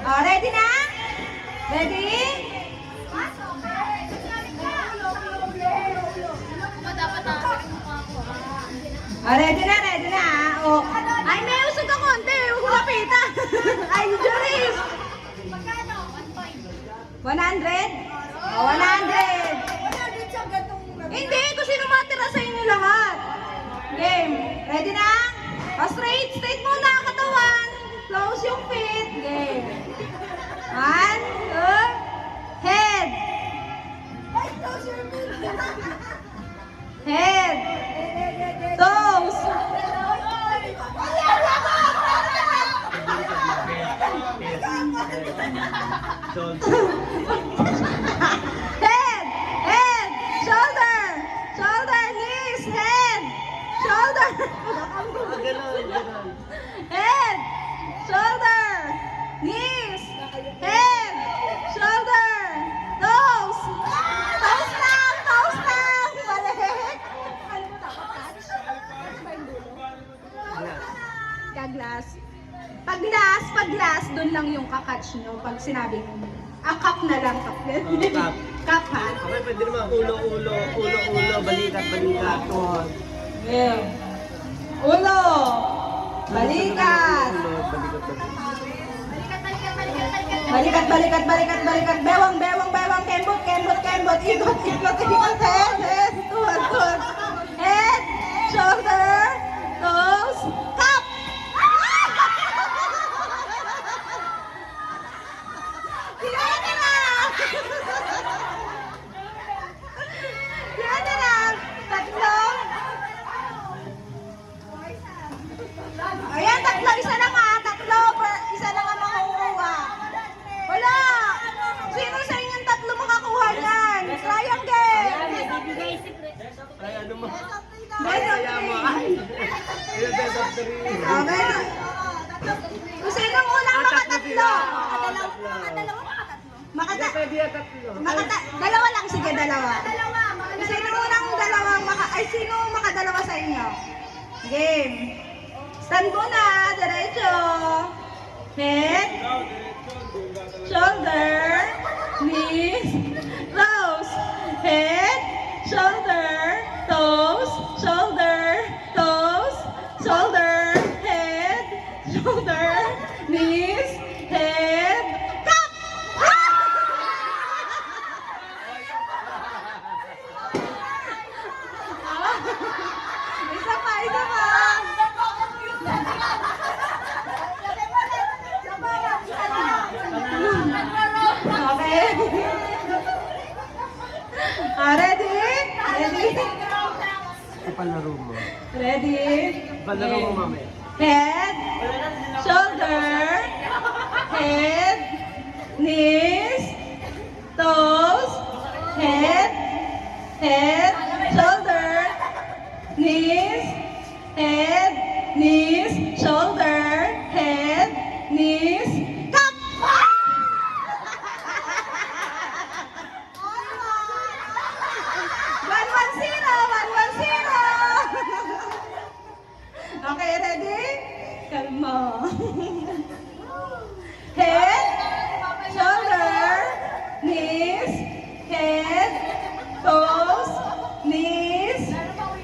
Oh, ready na? Ready? Oh, ready na, ready na. Oh. Ay, may usog ka konti. Huwag mo lapitan. Ay, Joris. 100? Oh, 100. Hindi, kung sino matira sa inyo lahat. Game. Ready na? Oh, straight. Straight muna ang katawan. Close yung feet. Game. 1, 2, head. Head. Toes. Head. Head. Shoulder. Shoulder. Knees. Head. Shoulder. Head. Shoulder. Knees. Head. Shoulder. Toes. Toes lang. Toes lang. Balik. Kaglas. Pag-glass, doon lang yung kakatch nyo. Pag sinabing, cup na lang, cup. Cup. Cup, ha? Okay, pwede naman ulo, balikat. Yeah. Ulo. Balikat. Balikat. Bewang. Kembot. Ikot. Head. Tuhod. Head. Shoulder. Toes. Cup. Yan na lang. Tatlo. Ayan, tatlo. Isa lang ha. Tatlo. Isa lang ang makukuha. Wala. Sino sa inyong tatlo makakuha yan? Triangle. Ay, ano mo? Beso. Okay. Kung sino ang unang makatatlo? Dalawa lang. Sige, dalawa. Kung sino unang dalawang sino makadalawa sa inyo? Game. Stand muna. Diretso. Head. Shoulder. Knees. Toes. Head. Shoulder. Toes. Shoulder. Toes. Shoulder. Head. Shoulder. Knees. Head. Cup! Isa pa. Okay. Ready? Ipalaro mo. Ready? Ipalaro mo, mami. Head, shoulder, head, knees, toes, head, shoulder, knees, shoulder, head, knees, cup! 110. Okay, ready? Kalma. Head, shoulder, knees, head, toes, knees,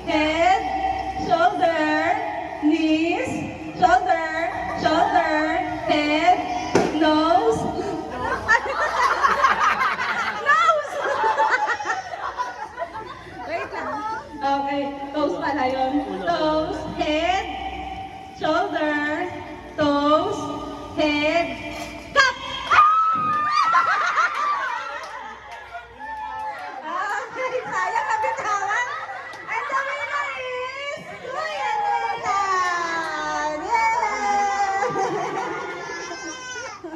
head, shoulder, knees, shoulder, head, nose. Nose! Wait lang. Okay, toes pala yun. Toes, head, shoulder, toes, head,